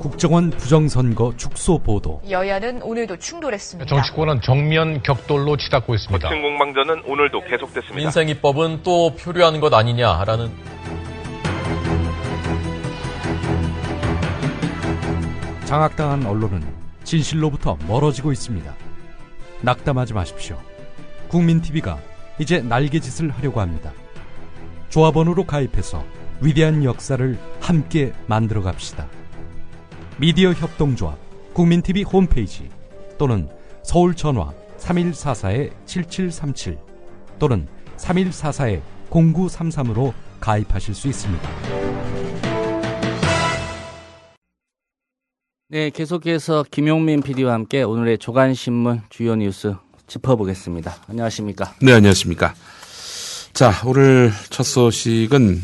국정원 부정선거 축소 보도. 여야는 오늘도 충돌했습니다. 정치권은 정면 격돌로 치닫고 있습니다. 거친 공방전은 오늘도 계속됐습니다. 민생입법은 또 표류하는 것 아니냐라는 장악당한 언론은 진실로부터 멀어지고 있습니다. 낙담하지 마십시오. 국민TV가 이제 날개짓을 하려고 합니다. 조합원으로 가입해서 위대한 역사를 함께 만들어 갑시다. 미디어 협동조합 국민TV 홈페이지 또는 서울 전화 3144-7737 또는 3144-0933으로 가입하실 수 있습니다. 네, 계속해서 김용민 PD와 함께 오늘의 조간신문 주요 뉴스 짚어보겠습니다. 안녕하십니까? 네, 안녕하십니까? 자, 오늘 첫 소식은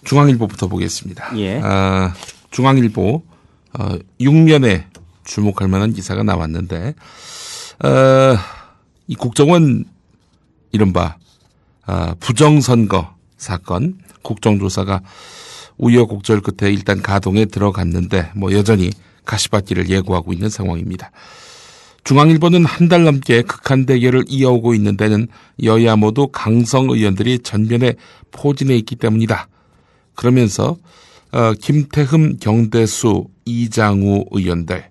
중앙일보부터 보겠습니다. 예. 중앙일보 6면에 주목할 만한 기사가 나왔는데 이 국정원 이른바 부정선거 사건 국정조사가 우여곡절 끝에 일단 가동에 들어갔는데 여전히 가시밭길을 예고하고 있는 상황입니다. 중앙일보는 한 달 넘게 극한 대결을 이어오고 있는 데는 여야 모두 강성 의원들이 전면에 포진해 있기 때문이다. 그러면서 김태흠, 경대수, 이장우 의원들.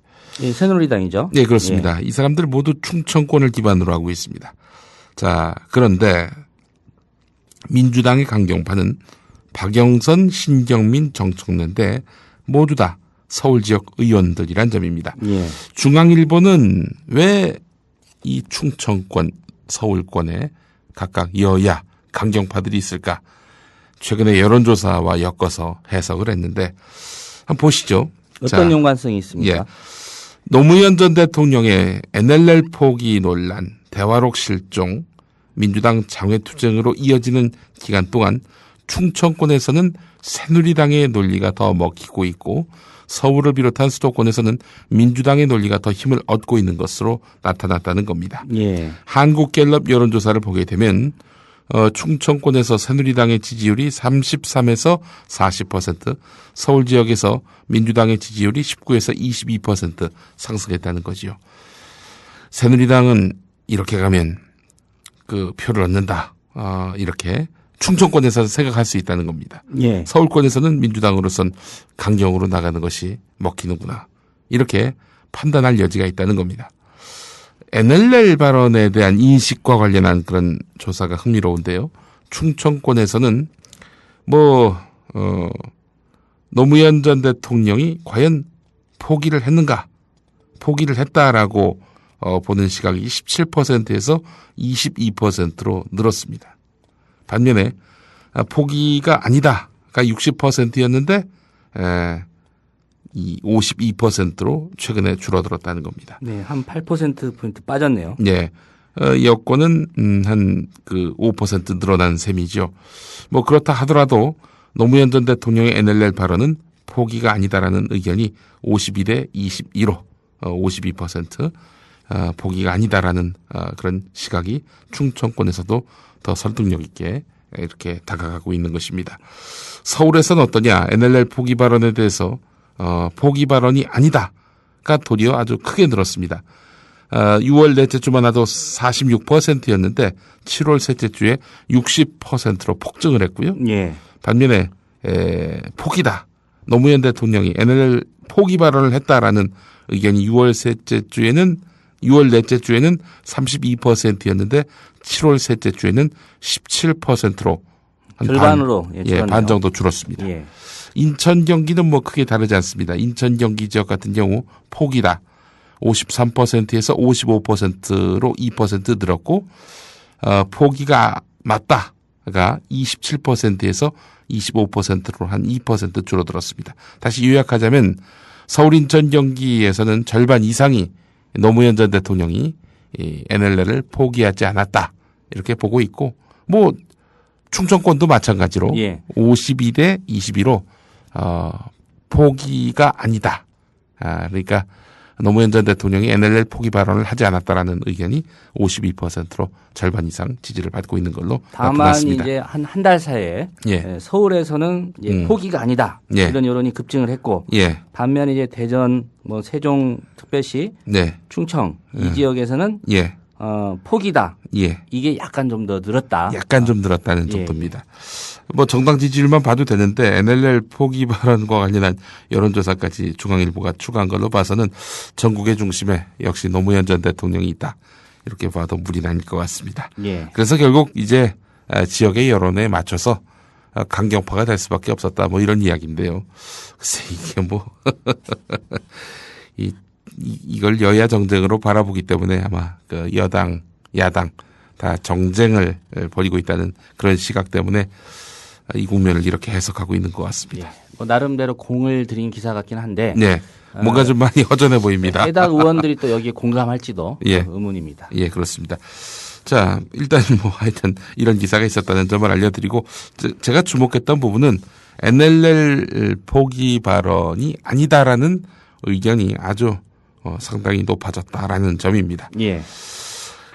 예, 새누리당이죠. 네, 그렇습니다. 예. 이 사람들 모두 충청권을 기반으로 하고 있습니다. 자, 그런데 민주당의 강경파는 박영선, 신경민, 정청래인데 모두 다 서울 지역 의원들이란 점입니다. 예. 중앙일보는 왜 이 충청권, 서울권에 각각 여야 강경파들이 있을까? 최근에 여론조사와 엮어서 해석을 했는데 한번 보시죠. 어떤 연관성이 있습니까? 예. 노무현 전 대통령의 NLL 포기 논란, 대화록 실종, 민주당 장외투쟁으로 이어지는 기간 동안 충청권에서는 새누리당의 논리가 더 먹히고 있고 서울을 비롯한 수도권에서는 민주당의 논리가 더 힘을 얻고 있는 것으로 나타났다는 겁니다. 예. 한국갤럽 여론조사를 보게 되면 충청권에서 새누리당의 지지율이 33에서 40%, 서울 지역에서 민주당의 지지율이 19에서 22% 상승했다는 거지요. 새누리당은 이렇게 가면 그 표를 얻는다. 이렇게 충청권에서 생각할 수 있다는 겁니다. 예. 서울권에서는 민주당으로선 강경으로 나가는 것이 먹히는구나. 이렇게 판단할 여지가 있다는 겁니다. NLL 발언에 대한 인식과 관련한 그런 조사가 흥미로운데요. 충청권에서는 노무현 전 대통령이 과연 포기를 했는가? 포기를 했다라고 보는 시각이 17%에서 22%로 늘었습니다. 반면에 포기가 아니다가 60%였는데 이 52%로 최근에 줄어들었다는 겁니다. 네, 한 8%포인트 빠졌네요. 네. 여권은 한 5% 늘어난 셈이죠. 그렇다 하더라도 노무현 전 대통령의 NLL 발언은 포기가 아니다라는 의견이 52대 22로 52% 포기가 아니다라는 그런 시각이 충청권에서도 더 설득력 있게 이렇게 다가가고 있는 것입니다. 서울에서는 어떠냐? NLL 포기 발언에 대해서 포기 발언이 아니다가 도리어 아주 크게 늘었습니다. 6월 넷째 주만 해도 46%였는데 7월 셋째 주에 60%로 폭증을 했고요. 예. 반면에 포기다. 노무현 대통령이 NLL 포기 발언을 했다라는 의견이 6월 넷째 주에는 32%였는데 7월 셋째 주에는 17%로 절반으로 반 정도 줄었습니다. 예. 인천 경기는 크게 다르지 않습니다. 인천 경기 지역 같은 경우 포기다 53%에서 55%로 2% 늘었고 포기가 맞다가 27%에서 25%로 한 2% 줄어들었습니다. 다시 요약하자면 서울 인천 경기에서는 절반 이상이 노무현 전 대통령이 NLL을 포기하지 않았다. 이렇게 보고 있고, 충청권도 마찬가지로 52대 22로, 포기가 아니다. 그러니까, 노무현 전 대통령이 NLL 포기 발언을 하지 않았다라는 의견이 52%로 절반 이상 지지를 받고 있는 걸로 다만 나타났습니다. 이제 한 달 사이에 예. 서울에서는 이제 포기가 아니다 예. 이런 여론이 급증을 했고 예. 반면 이제 대전, 뭐 세종 특별시, 네. 충청 이 지역에서는 예. 포기다. 예. 이게 약간 좀 더 늘었다. 약간 좀 늘었다는 예, 정도입니다. 뭐 정당 지지율만 봐도 되는데 NLL 포기 발언과 관련한 여론조사까지 중앙일보가 추가한 걸로 봐서는 전국의 중심에 역시 노무현 전 대통령이 있다. 이렇게 봐도 무리 아닐 것 같습니다. 예. 그래서 결국 이제 지역의 여론에 맞춰서 강경파가 될 수밖에 없었다. 뭐 이런 이야기인데요. 글쎄 이게 뭐 이걸 여야 정쟁으로 바라보기 때문에 아마 그 여당, 야당 다 정쟁을 벌이고 있다는 그런 시각 때문에 이 국면을 이렇게 해석하고 있는 것 같습니다. 예. 뭐 나름대로 공을 들인 기사 같긴 한데 네. 뭔가 좀 많이 허전해 보입니다. 해당 의원들이 또 여기에 공감할지도 예. 의문입니다. 예, 그렇습니다. 자, 일단 뭐 하여튼 이런 기사가 있었다는 점을 알려드리고 제가 주목했던 부분은 NLL 포기 발언이 아니다라는 의견이 아주 상당히 높아졌다라는 점입니다. 예.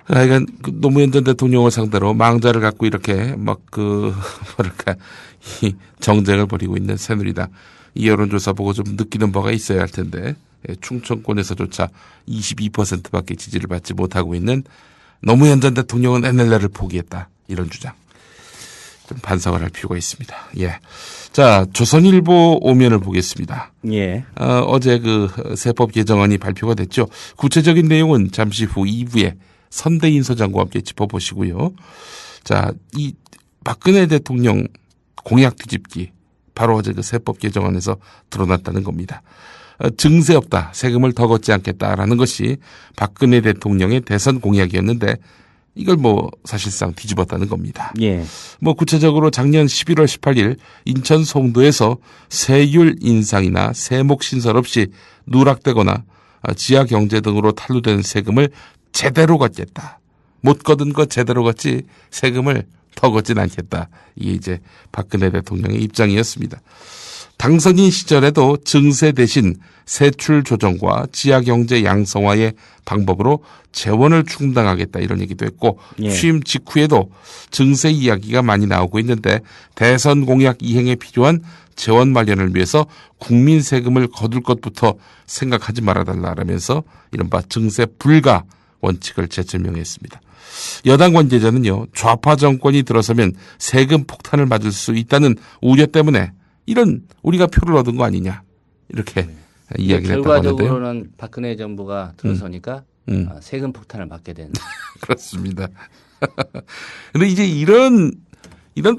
하여간 노무현 전 대통령을 상대로 망자를 갖고 이렇게 막 뭐랄까 이 정쟁을 벌이고 있는 새누리당 이 여론조사 보고 좀 느끼는 바가 있어야 할 텐데 충청권에서조차 22%밖에 지지를 받지 못하고 있는 노무현 전 대통령은 NLL을 포기했다 이런 주장 좀 반성을 할 필요가 있습니다. 예. 자, 조선일보 오면을 보겠습니다. 예. 어제 그 세법 개정안이 발표가 됐죠. 구체적인 내용은 잠시 후 2부에 선대인 소장과 함께 짚어보시고요. 자, 이 박근혜 대통령 공약 뒤집기 바로 어제 그 세법 개정안에서 드러났다는 겁니다. 증세 없다, 세금을 더 걷지 않겠다라는 것이 박근혜 대통령의 대선 공약이었는데 이걸 뭐 사실상 뒤집었다는 겁니다. 예. 뭐 구체적으로 작년 11월 18일 인천 송도에서 세율 인상이나 세목 신설 없이 누락되거나 지하 경제 등으로 탄루된 세금을 제대로 걷겠다. 못 걷은 거 제대로 걷지 세금을 더 걷진 않겠다. 이게 이제 박근혜 대통령의 입장이었습니다. 당선인 시절에도 증세 대신 세출 조정과 지하경제 양성화의 방법으로 재원을 충당하겠다 이런 얘기도 했고 예. 취임 직후에도 증세 이야기가 많이 나오고 있는데 대선 공약 이행에 필요한 재원 마련을 위해서 국민 세금을 거둘 것부터 생각하지 말아달라라면서 이른바 증세 불가 원칙을 재설명했습니다. 여당 관계자는요. 좌파 정권이 들어서면 세금 폭탄을 맞을 수 있다는 우려 때문에 이런 우리가 표를 얻은 거 아니냐 이렇게 이야기를 했다고 하는데요. 결과적으로는 박근혜 정부가 들어서니까 세금 폭탄을 맞게 된. 그렇습니다. 근데 이제 이런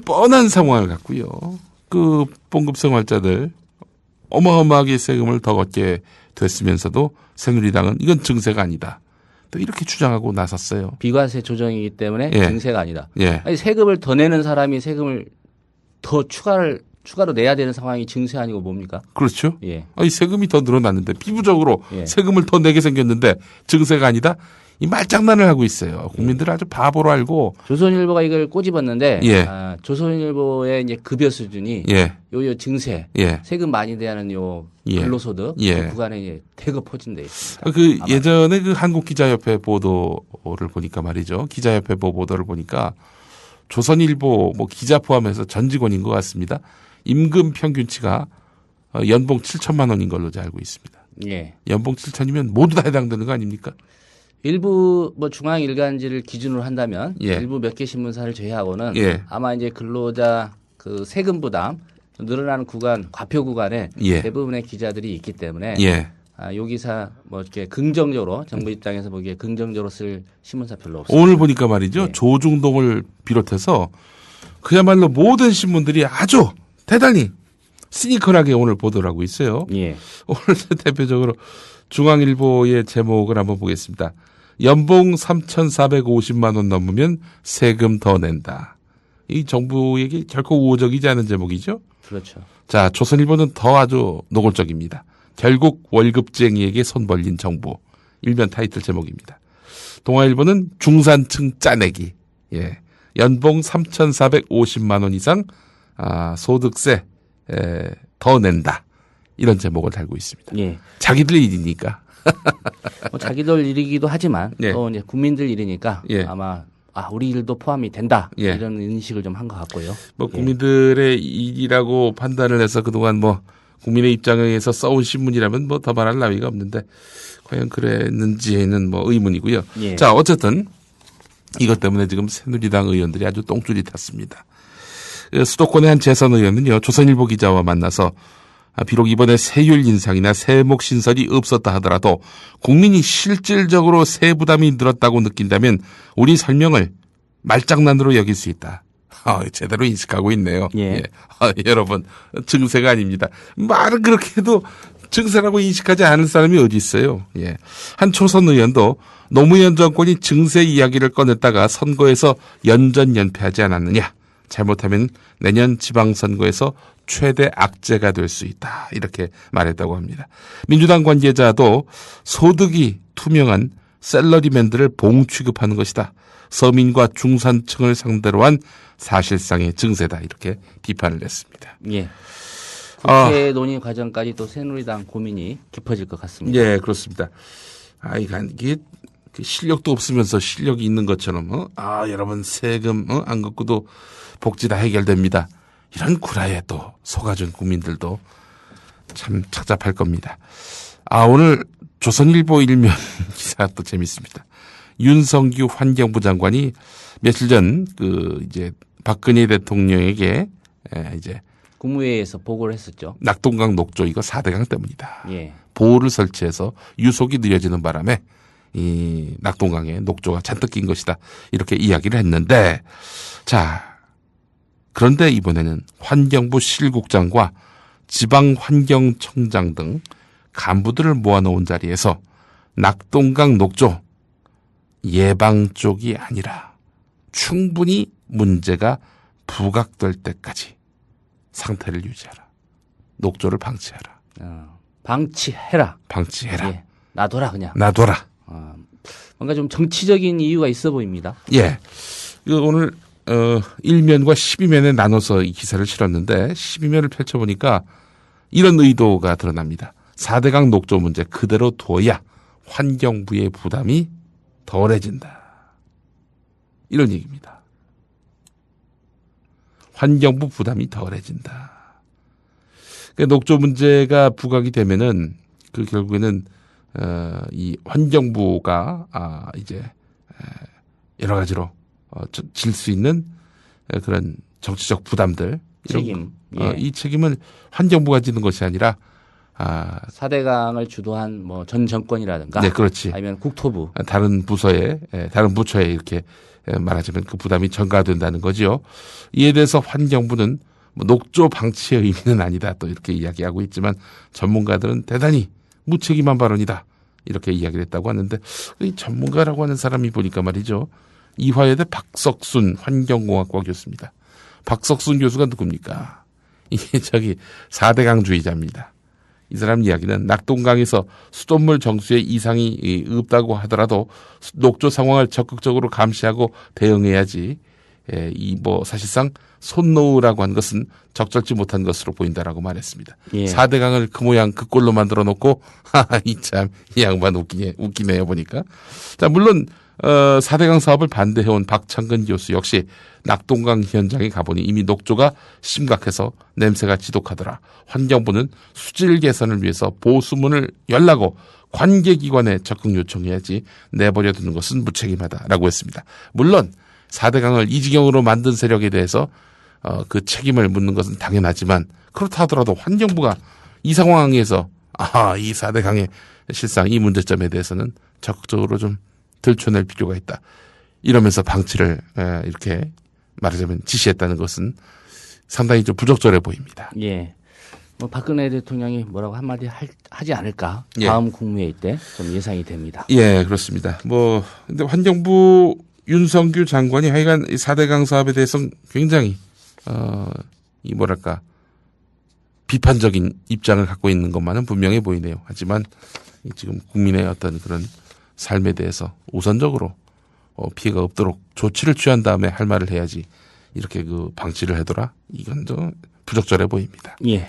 뻔한 상황을 갖고요. 그 봉급 생활자들 어마어마하게 세금을 더 걷게 됐으면서도 새누리당은 이건 증세가 아니다. 또 이렇게 주장하고 나섰어요. 비과세 조정이기 때문에 예. 증세가 아니다. 예. 아니, 세금을 더 내는 사람이 세금을 더 추가로 내야 되는 상황이 증세 아니고 뭡니까? 그렇죠. 예. 아니 세금이 더 늘어났는데 피부적으로 예. 세금을 더 내게 생겼는데 증세가 아니다. 이 말장난을 하고 있어요. 국민들 아주 바보로 알고. 조선일보가 이걸 꼬집었는데 예. 조선일보의 이제 급여 수준이 예. 요 증세 예. 세금 많이 대하는 요 예. 근로소득 예. 그 구간에 이제 대거 포진돼 있습니다. 그 예전에 그 한국기자협회 보도를 보니까 말이죠. 기자협회 보도를 보니까 조선일보 뭐 기자 포함해서 전 직원인 것 같습니다. 임금 평균치가 연봉 7천만 원인 걸로 제가 알고 있습니다. 예. 연봉 7천이면 모두 다 해당되는 거 아닙니까? 일부 뭐 중앙 일간지를 기준으로 한다면 예. 일부 몇 개 신문사를 제외하고는 예. 아마 이제 근로자 그 세금 부담 늘어나는 구간 과표 구간에 예. 대부분의 기자들이 있기 때문에 예. 요 기사 뭐 이렇게 긍정적으로 정부 입장에서 보기에 긍정적으로 쓸 신문사 별로 없습니다. 오늘 보니까 말이죠. 예. 조중동을 비롯해서 그야말로 모든 신문들이 아주 대단히 시니컬하게 오늘 보도를 하고 있어요. 예. 오늘 대표적으로 중앙일보의 제목을 한번 보겠습니다. 연봉 3,450만 원 넘으면 세금 더 낸다. 이 정부에게 결코 우호적이지 않은 제목이죠. 그렇죠. 자, 조선일보는 더 아주 노골적입니다. 결국 월급쟁이에게 손 벌린 정부. 일면 타이틀 제목입니다. 동아일보는 중산층 짜내기. 예. 연봉 3,450만 원 이상 소득세 더 낸다. 이런 제목을 달고 있습니다. 예. 자기들 일이니까. 뭐 자기들 일이기도 하지만 예. 또 이제 국민들 일이니까 예. 아마 우리 일도 포함이 된다 예. 이런 인식을 좀 한 것 같고요. 뭐 국민들의 일이라고 판단을 해서 그동안 뭐 국민의 입장에서 써온 신문이라면 뭐 더 말할 나위가 없는데 과연 그랬는지에는 뭐 의문이고요. 예. 자, 어쨌든 이것 때문에 지금 새누리당 의원들이 아주 똥줄이 탔습니다. 수도권의 한 재선 의원은요, 조선일보 기자와 만나서 비록 이번에 세율 인상이나 세목 신설이 없었다 하더라도 국민이 실질적으로 세 부담이 늘었다고 느낀다면 우리 설명을 말장난으로 여길 수 있다. 제대로 인식하고 있네요. 예. 여러분, 증세가 아닙니다. 말은 그렇게 해도 증세라고 인식하지 않을 사람이 어디 있어요. 예. 한 초선 의원도 노무현 정권이 증세 이야기를 꺼냈다가 선거에서 연전연패하지 않았느냐. 잘못하면 내년 지방선거에서 최대 악재가 될 수 있다. 이렇게 말했다고 합니다. 민주당 관계자도 소득이 투명한 셀러리맨들을 봉취급하는 것이다. 서민과 중산층을 상대로 한 사실상의 증세다. 이렇게 비판을 했습니다. 예. 국회 논의 과정까지 또 새누리당 고민이 깊어질 것 같습니다. 예, 그렇습니다. 이게 실력도 없으면서 실력이 있는 것처럼, 여러분 세금, 안 걷고도 복지 다 해결됩니다. 이런 구라에 또 속아준 국민들도 참 착잡할 겁니다. 오늘 조선일보 일면 기사 또 재밌습니다. 윤성규 환경부 장관이 며칠 전 이제 박근혜 대통령에게 이제 국무회의에서 보고를 했었죠. 낙동강 녹조 이거 4대강 때문이다. 예. 보호를 설치해서 유속이 느려지는 바람에 이 낙동강에 녹조가 잔뜩 낀 것이다. 이렇게 이야기를 했는데, 자, 그런데 이번에는 환경부 실국장과 지방환경청장 등 간부들을 모아놓은 자리에서 낙동강 녹조 예방 쪽이 아니라 충분히 문제가 부각될 때까지 상태를 유지하라. 녹조를 방치하라. 방치해라. 방치해라. 예. 놔둬라 그냥. 놔둬라. 뭔가 좀 정치적인 이유가 있어 보입니다. 예. 오늘 1면과 12면에 나눠서 이 기사를 실었는데 12면을 펼쳐보니까 이런 의도가 드러납니다. 4대강 녹조 문제 그대로 둬야 환경부의 부담이 덜해진다. 이런 얘기입니다. 환경부 부담이 덜해진다. 녹조 문제가 부각이 되면은 결국에는 이 환경부가 이제 여러 가지로 질 수 있는 그런 정치적 부담들, 책임. 예. 이 책임은 환경부가 지는 것이 아니라 4대강을 주도한 뭐 전 정권이라든가, 네, 그렇지. 아니면 국토부, 다른 부서에, 다른 부처에 이렇게 말하자면 그 부담이 전가된다는 거죠. 이에 대해서 환경부는 뭐 녹조 방치의 의미는 아니다 또 이렇게 이야기하고 있지만 전문가들은 대단히 무책임한 발언이다 이렇게 이야기를 했다고 하는데, 이 전문가라고 하는 사람이 보니까 말이죠. 이화여대 박석순 환경공학과 교수입니다. 박석순 교수가 누굽니까? 이게 4대강주의자입니다. 이 사람 이야기는 낙동강에서 수돗물 정수에 이상이 없다고 하더라도 녹조 상황을 적극적으로 감시하고 대응해야지, 사실상 손 놓으라고 한 것은 적절치 못한 것으로 보인다라고 말했습니다. 예. 4대강을 그 모양 그 꼴로 만들어 놓고, 이 양반 웃기네요, 보니까. 자, 물론, 4대강 사업을 반대해온 박창근 교수 역시 낙동강 현장에 가보니 이미 녹조가 심각해서 냄새가 지독하더라. 환경부는 수질 개선을 위해서 보수문을 열라고 관계기관에 적극 요청해야지 내버려 두는 것은 무책임하다라고 했습니다. 물론 4대강을 이 지경으로 만든 세력에 대해서 그 책임을 묻는 것은 당연하지만, 그렇다 하더라도 환경부가 이 상황에서 이 4대강의 실상 이 문제점에 대해서는 적극적으로 좀 들춰낼 필요가 있다. 이러면서 방치를 이렇게 말하자면 지시했다는 것은 상당히 좀 부적절해 보입니다. 예. 뭐 박근혜 대통령이 뭐라고 한마디 하지 않을까? 예. 다음 국무회의 때 좀 예상이 됩니다. 예, 그렇습니다. 근데 환경부 윤성규 장관이 하여간 이 4대강 사업에 대해서는 굉장히 비판적인 입장을 갖고 있는 것만은 분명해 보이네요. 하지만 지금 국민의 어떤 그런 삶에 대해서 우선적으로 피해가 없도록 조치를 취한 다음에 할 말을 해야지 이렇게 방치를 해둬라. 이건 좀 부적절해 보입니다. 예.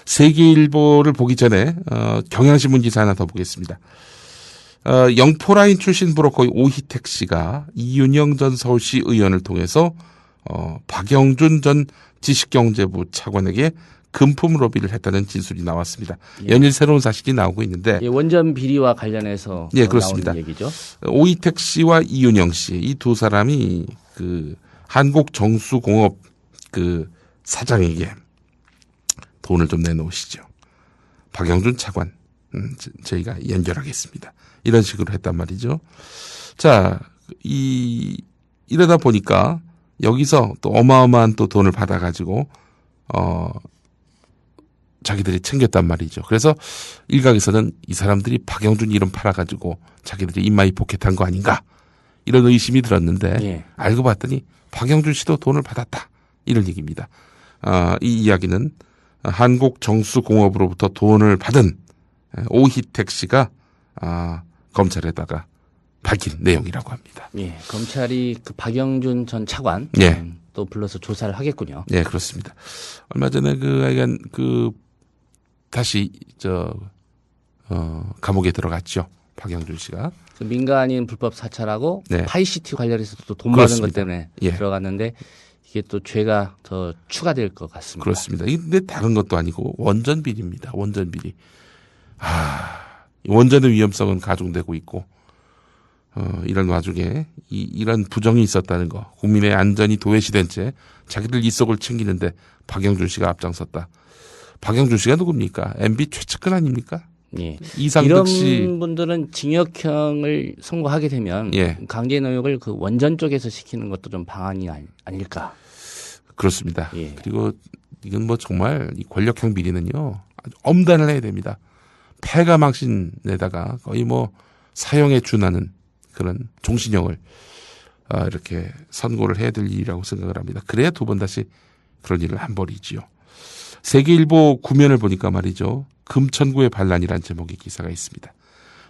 세계일보를 보기 전에 경향신문 기사 하나 더 보겠습니다. 영포라인 출신 브로커 오희택 씨가 이윤영 전 서울시 의원을 통해서 박영준 전 지식경제부 차관에게 금품 로비를 했다는 진술이 나왔습니다. 연일 새로운 사실이 나오고 있는데 원전 비리와 관련해서 그렇습니다. 나오는 얘기죠. 오희택 씨와 이윤영 씨 이 두 사람이 그 한국정수공업 그 사장에게 돈을 좀 내놓으시죠. 박영준 차관 저희가 연결하겠습니다. 이런 식으로 했단 말이죠. 자, 이러다 보니까 여기서 또 어마어마한 또 돈을 받아가지고 자기들이 챙겼단 말이죠. 그래서 일각에서는 이 사람들이 박영준 이름 팔아가지고 자기들이 입마이 포켓한 거 아닌가 이런 의심이 들었는데 알고 봤더니 박영준 씨도 돈을 받았다 이런 얘기입니다. 이 이야기는 한국정수공업으로부터 돈을 받은 오희택 씨가 검찰에다가 밝힌 내용이라고 합니다. 예, 검찰이 그 박영준 전 차관 또 불러서 조사를 하겠군요. 네, 그렇습니다. 얼마 전에 다시 감옥에 들어갔죠. 박영준 씨가. 그 민간인 불법 사찰하고 네. 파이시티 관련해서 또 돈 그렇습니다. 받은 것 때문에 들어갔는데 이게 또 죄가 더 추가될 것 같습니다. 그렇습니다. 근데 다른 것도 아니고 원전 비리입니다. 원전 비리. 원전의 위험성은 가중되고 있고 이런 와중에 이런 부정이 있었다는 거, 국민의 안전이 도외시된 채 자기들 이속을 챙기는데 박영준 씨가 앞장섰다. 박영준 씨가 누굽니까? MB 최측근 아닙니까? 예. 이상득 씨. 이런 분들은 징역형을 선고하게 되면 강제 노역을 그 원전 쪽에서 시키는 것도 좀 방안이 아닐까. 그렇습니다. 그리고 이건 뭐 정말 이 권력형 비리는요 아주 엄단을 해야 됩니다. 폐가망신에다가 거의 뭐 사형에 준하는 그런 종신형을 이렇게 선고를 해야 될 일이라고 생각을 합니다. 그래야 두 번 다시 그런 일을 안 벌이지요. 세계일보 구면을 보니까 말이죠. 금천구의 반란이라는 제목의 기사가 있습니다.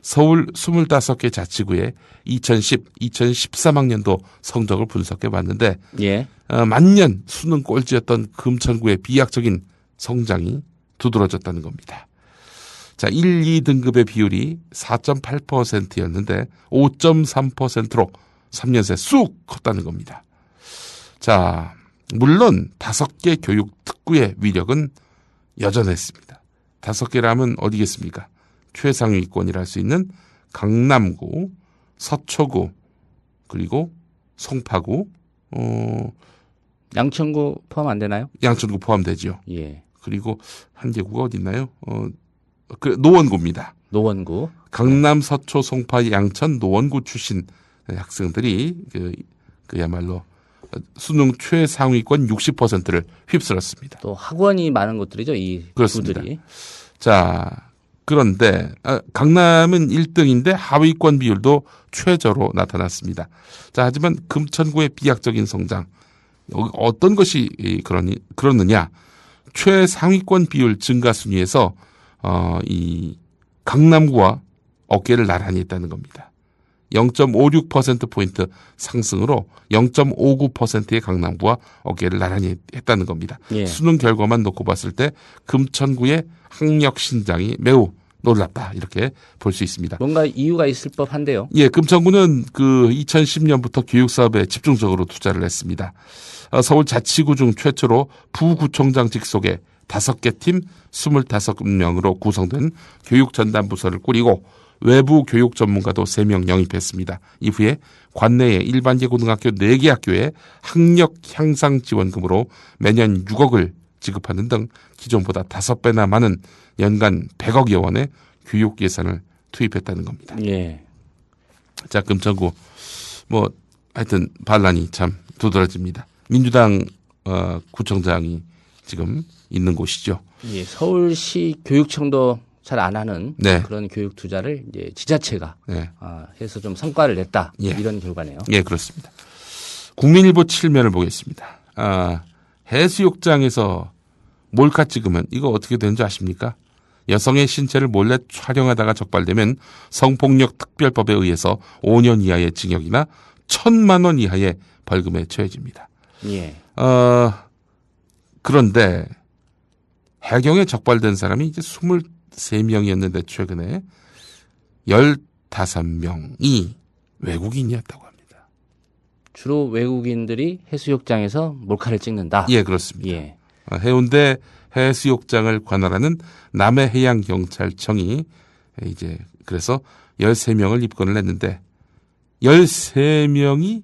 서울 25개 자치구의 2010, 2013학년도 성적을 분석해 봤는데 만년 수능 꼴찌였던 금천구의 비약적인 성장이 두드러졌다는 겁니다. 자, 1, 2등급의 비율이 4.8%였는데 5.3%로 3년 새 쑥 컸다는 겁니다. 자, 물론 5개 교육 특구의 위력은 여전했습니다. 5개라면 어디겠습니까? 최상위권이라 할 수 있는 강남구, 서초구, 그리고 송파구, 양천구 포함 안 되나요? 양천구 포함되죠. 예. 그리고 한 개구가 어디 있나요? 노원구입니다. 노원구. 강남, 서초, 송파, 양천, 노원구 출신 학생들이 그야말로 수능 최상위권 60%를 휩쓸었습니다. 또 학원이 많은 곳들이죠, 이 그렇습니다. 구들이. 자, 그런데 강남은 1등인데 하위권 비율도 최저로 나타났습니다. 자, 하지만 금천구의 비약적인 성장, 어떤 것이 그러느냐? 최상위권 비율 증가 순위에서 이 강남구와 어깨를 나란히 했다는 겁니다. 0.56%포인트 상승으로 0.59%의 강남구와 어깨를 나란히 했다는 겁니다. 수능 결과만 놓고 봤을 때 금천구의 학력 신장이 매우 놀랍다 이렇게 볼 수 있습니다. 뭔가 이유가 있을 법한데요. 예, 금천구는 2010년부터 교육 사업에 집중적으로 투자를 했습니다. 서울 자치구 중 최초로 부구청장 직속의 5개 팀 25명으로 구성된 교육전담부서를 꾸리고 외부 교육 전문가도 3명 영입했습니다. 이후에 관내의 일반계 고등학교 4개 학교에 학력 향상 지원금으로 매년 6억을 지급하는 등 기존보다 5배나 많은 연간 100억여 원의 교육 예산을 투입했다는 겁니다. 자, 금천구 하여튼 반란이 참 두드러집니다. 민주당 구청장이 지금 있는 곳이죠. 서울시 교육청도 잘 안 하는 그런 교육 투자를 이제 지자체가 해서 좀 성과를 냈다 이런 결과네요. 예, 그렇습니다. 국민일보 7면을 보겠습니다. 해수욕장에서 몰카 찍으면 이거 어떻게 되는지 아십니까? 여성의 신체를 몰래 촬영하다가 적발되면 성폭력 특별법에 의해서 5년 이하의 징역이나 1,000만 원 이하의 벌금에 처해집니다. 그런데 해경에 적발된 사람이 이제 23명이었는데 최근에 15명이 외국인이었다고 합니다. 주로 외국인들이 해수욕장에서 몰카를 찍는다. 예, 그렇습니다. 예. 해운대 해수욕장을 관할하는 남해해양경찰청이 이제 그래서 13명을 입건을 했는데 13명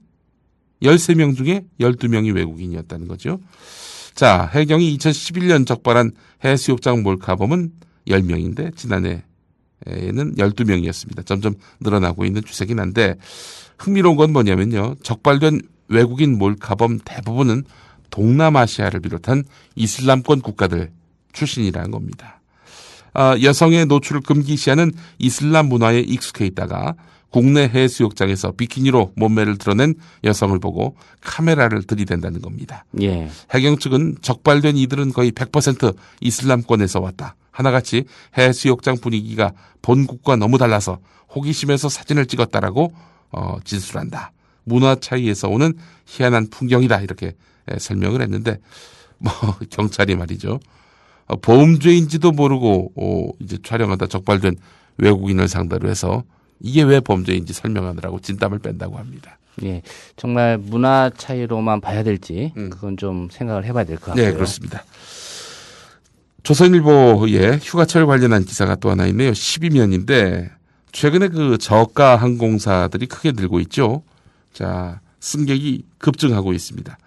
중에 12명이 외국인이었다는 거죠. 자, 해경이 2011년 적발한 해수욕장 몰카범은 10명인데 지난해에는 12명이었습니다. 점점 늘어나고 있는 추세긴 한데 흥미로운 건 뭐냐면요. 적발된 외국인 몰카범 대부분은 동남아시아를 비롯한 이슬람권 국가들 출신이라는 겁니다. 여성의 노출을 금기시하는 이슬람 문화에 익숙해 있다가 국내 해수욕장에서 비키니로 몸매를 드러낸 여성을 보고 카메라를 들이댄다는 겁니다. 예. 해경 측은 적발된 이들은 거의 100% 이슬람권에서 왔다. 하나같이 해수욕장 분위기가 본국과 너무 달라서 호기심에서 사진을 찍었다라고 진술한다. 문화 차이에서 오는 희한한 풍경이다. 이렇게 설명을 했는데 경찰이 말이죠. 범죄인지도 모르고 이제 촬영하다 적발된 외국인을 상대로 해서 이게 왜 범죄인지 설명하느라고 진땀을 뺀다고 합니다. 예, 정말 문화 차이로만 봐야 될지 그건 좀 생각을 해봐야 될 것 같고요. 네, 그렇습니다. 조선일보에 휴가철 관련한 기사가 또 하나 있네요. 12면인데 최근에 그 저가 항공사들이 크게 늘고 있죠. 자, 승객이 급증하고 있습니다.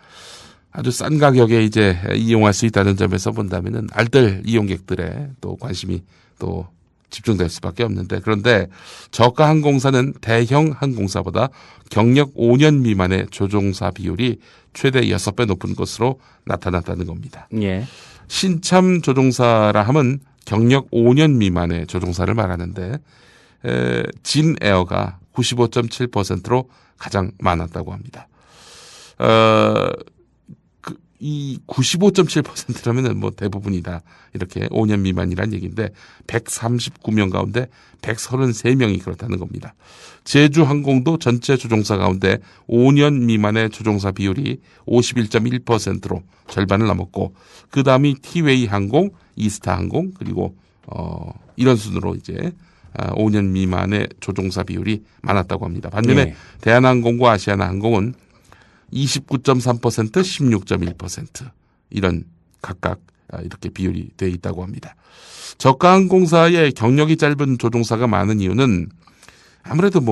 아주 싼 가격에 이제 이용할 수 있다는 점에서 본다면은 알뜰 이용객들의 또 관심이 또 집중될 수밖에 없는데 그런데 저가 항공사는 대형 항공사보다 경력 5년 미만의 조종사 비율이 최대 6배 높은 것으로 나타났다는 겁니다. 예. 신참 조종사라 하면 경력 5년 미만의 조종사를 말하는데 진에어가 95.7%로 가장 많았다고 합니다. 이 95.7%라면은 뭐 대부분이다. 이렇게 5년 미만이란 얘기인데 139명 가운데 133명이 그렇다는 겁니다. 제주항공도 전체 조종사 가운데 5년 미만의 조종사 비율이 51.1%로 절반을 넘었고 그 다음이 티웨이 항공, 이스타 항공 그리고 이런 순으로 이제 5년 미만의 조종사 비율이 많았다고 합니다. 반면에 네. 대한항공과 아시아나항공은 29.3%, 16.1% 이런 각각 이렇게 비율이 돼 있다고 합니다. 저가 항공사의 경력이 짧은 조종사가 많은 이유는 아무래도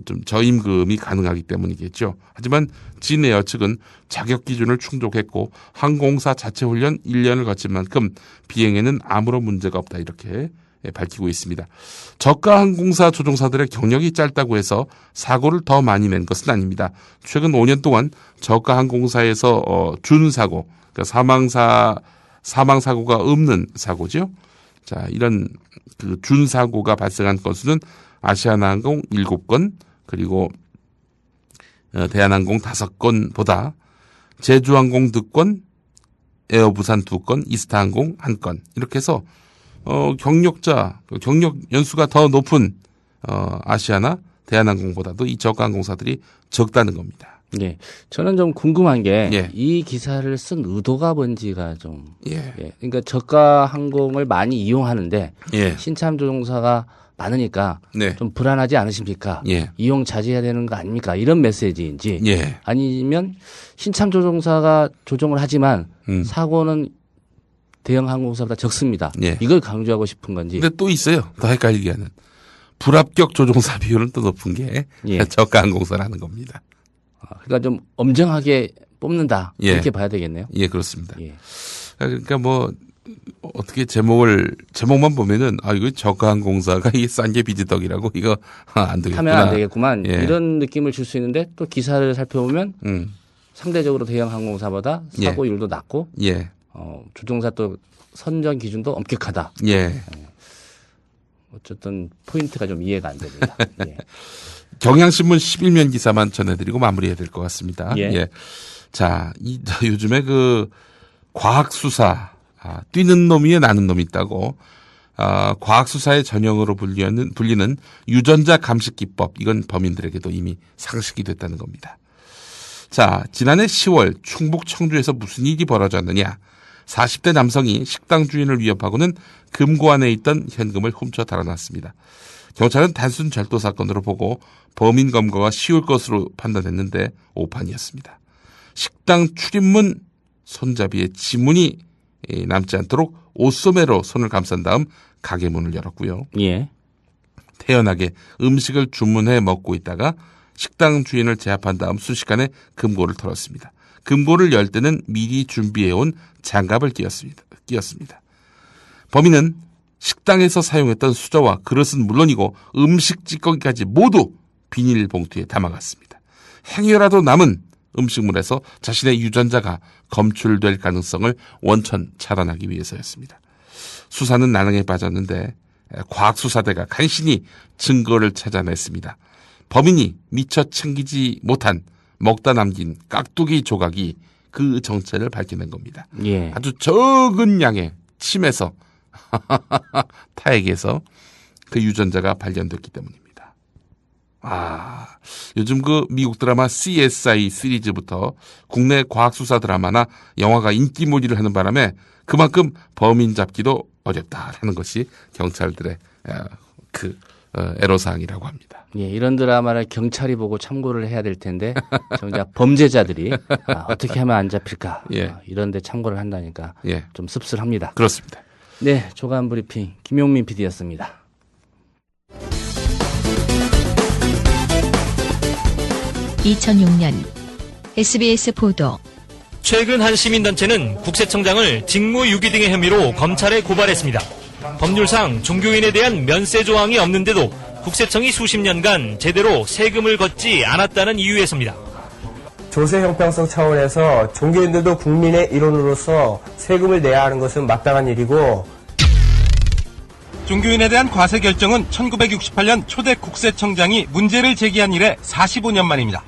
좀 저임금이 가능하기 때문이겠죠. 하지만 진에어 측은 자격 기준을 충족했고 항공사 자체 훈련 1년을 거친 만큼 비행에는 아무런 문제가 없다 이렇게 밝히고 있습니다. 저가 항공사 조종사들의 경력이 짧다고 해서 사고를 더 많이 낸 것은 아닙니다. 최근 5년 동안 저가 항공사에서 준사고, 그러니까 사망사고가 없는 사고죠. 자, 이런 그 준사고가 발생한 건수는 아시아나항공 7건, 그리고 대한항공 5건보다 제주항공 2건, 에어부산 2건, 이스타항공 1건 이렇게 해서 경력 연수가 더 높은 아시아나 대한항공보다도 이 저가 항공사들이 적다는 겁니다. 예, 저는 좀 궁금한 게 이 예. 기사를 쓴 의도가 뭔지가 좀 예. 그러니까 저가 항공을 많이 이용하는데 예. 신참 조종사가 많으니까 네. 좀 불안하지 않으십니까? 예. 이용 자제해야 되는 거 아닙니까? 이런 메시지인지 예. 아니면 신참 조종사가 조종을 하지만 사고는 대형 항공사보다 적습니다. 예. 이걸 강조하고 싶은 건지. 근데 또 있어요. 더 헷갈리게 하는. 불합격 조종사 비율은 또 높은 게 저가 항공사라는 겁니다. 그러니까 좀 엄정하게 뽑는다. 예. 이렇게 봐야 되겠네요. 예, 그렇습니다. 예. 그러니까 어떻게 제목만 보면은 이거 저가 항공사가 이게 싼 게 비지떡이라고 이거 안 되겠구나. 하면 안 되겠구만. 예. 이런 느낌을 줄 수 있는데 또 기사를 살펴보면 상대적으로 대형 항공사보다 사고율도 낮고 예. 조종사 또 선정 기준도 엄격하다. 예. 어쨌든 포인트가 좀 이해가 안 됩니다. 예. 경향신문 11면 기사만 전해드리고 마무리해야 될 것 같습니다. 예. 예. 자, 요즘에 그 과학수사, 뛰는 놈 위에 나는 놈이 있다고, 과학수사의 전형으로 불리는 유전자 감식 기법, 이건 범인들에게도 이미 상식이 됐다는 겁니다. 자, 지난해 10월 충북 청주에서 무슨 일이 벌어졌느냐. 40대 남성이 식당 주인을 위협하고는 금고 안에 있던 현금을 훔쳐 달아났습니다. 경찰은 단순 절도 사건으로 보고 범인 검거가 쉬울 것으로 판단했는데 오판이었습니다. 식당 출입문 손잡이에 지문이 남지 않도록 옷소매로 손을 감싼 다음 가게 문을 열었고요. 예. 태연하게 음식을 주문해 먹고 있다가 식당 주인을 제압한 다음 순식간에 금고를 털었습니다. 금고를 열 때는 미리 준비해온 장갑을 끼웠습니다. 범인은 식당에서 사용했던 수저와 그릇은 물론이고 음식 찌꺼기까지 모두 비닐봉투에 담아갔습니다. 행여라도 남은 음식물에서 자신의 유전자가 검출될 가능성을 원천 차단하기 위해서였습니다. 수사는 난항에 빠졌는데 과학수사대가 간신히 증거를 찾아냈습니다. 범인이 미처 챙기지 못한 먹다 남긴 깍두기 조각이 그 정체를 밝혀낸 겁니다. 예. 아주 적은 양의 침에서 타액에서 그 유전자가 발견됐기 때문입니다. 요즘 그 미국 드라마 CSI 시리즈부터 국내 과학수사 드라마나 영화가 인기몰이를 하는 바람에 그만큼 범인 잡기도 어렵다라는 것이 경찰들의 애로사항이라고 합니다. 예, 이런 드라마를 경찰이 보고 참고를 해야 될 텐데 정작 범죄자들이 어떻게 하면 안 잡힐까 예. 이런 데 참고를 한다니까 예. 좀 씁쓸합니다. 그렇습니다. 네, 조간 브리핑 김용민 PD였습니다. (2006년) SBS 보도. 최근 한 시민단체는 국세청장을 직무유기 등의 혐의로 검찰에 고발했습니다. 법률상 종교인에 대한 면세 조항이 없는데도 국세청이 수십 년간 제대로 세금을 걷지 않았다는 이유에서입니다. 조세 형평성 차원에서 종교인들도 국민의 일원으로서 세금을 내야 하는 것은 마땅한 일이고, 종교인에 대한 과세 결정은 1968년 초대 국세청장이 문제를 제기한 이래 45년 만입니다.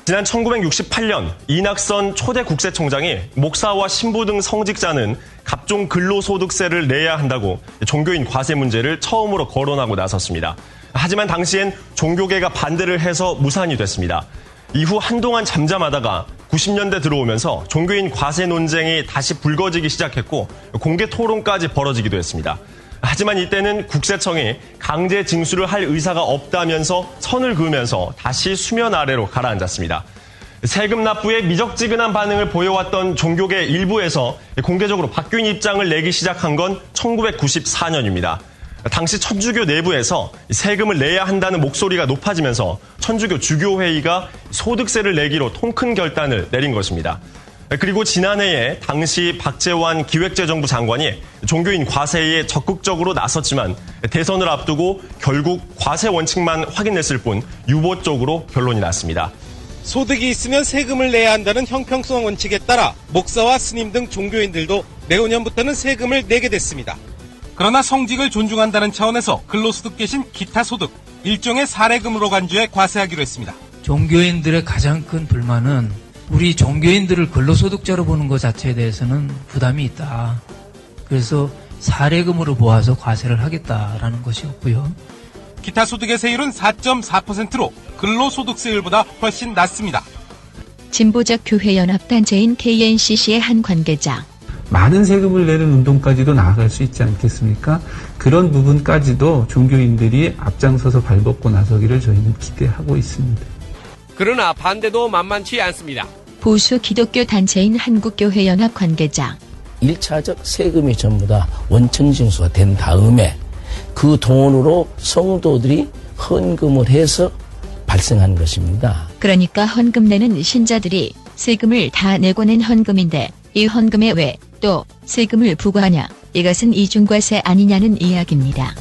지난 1968년 이낙선 초대 국세청장이 목사와 신부 등 성직자는 갑종 근로소득세를 내야 한다고 종교인 과세 문제를 처음으로 거론하고 나섰습니다. 하지만 당시엔 종교계가 반대를 해서 무산이 됐습니다. 이후 한동안 잠잠하다가 90년대 들어오면서 종교인 과세 논쟁이 다시 불거지기 시작했고 공개 토론까지 벌어지기도 했습니다. 하지만 이때는 국세청이 강제 징수를 할 의사가 없다면서 선을 그으면서 다시 수면 아래로 가라앉았습니다. 세금 납부에 미적지근한 반응을 보여왔던 종교계 일부에서 공개적으로 바뀐 입장을 내기 시작한 건 1994년입니다. 당시 천주교 내부에서 세금을 내야 한다는 목소리가 높아지면서 천주교 주교회의가 소득세를 내기로 통 큰 결단을 내린 것입니다. 그리고 지난해에 당시 박재환 기획재정부 장관이 종교인 과세에 적극적으로 나섰지만 대선을 앞두고 결국 과세 원칙만 확인했을 뿐 유보 쪽으로 결론이 났습니다. 소득이 있으면 세금을 내야 한다는 형평성 원칙에 따라 목사와 스님 등 종교인들도 내후년부터는 세금을 내게 됐습니다. 그러나 성직을 존중한다는 차원에서 근로소득 대신 기타 소득, 일종의 사례금으로 간주해 과세하기로 했습니다. 종교인들의 가장 큰 불만은 우리 종교인들을 근로소득자로 보는 것 자체에 대해서는 부담이 있다. 그래서 사례금으로 모아서 과세를 하겠다라는 것이었고요. 기타 소득의 세율은 4.4%로 근로소득세율보다 훨씬 낮습니다. 진보적 교회연합단체인 KNCC의 한 관계자. 많은 세금을 내는 운동까지도 나아갈 수 있지 않겠습니까? 그런 부분까지도 종교인들이 앞장서서 발벗고 나서기를 저희는 기대하고 있습니다. 그러나 반대도 만만치 않습니다. 보수 기독교 단체인 한국교회연합 관계자. 1차적 세금이 전부 다 원천 징수가 된 다음에 그 돈으로 성도들이 헌금을 해서 발생한 것입니다. 그러니까 헌금 내는 신자들이 세금을 다 내고 낸 헌금인데 이 헌금에 왜 또 세금을 부과하냐? 이것은 이중과세 아니냐는 이야기입니다.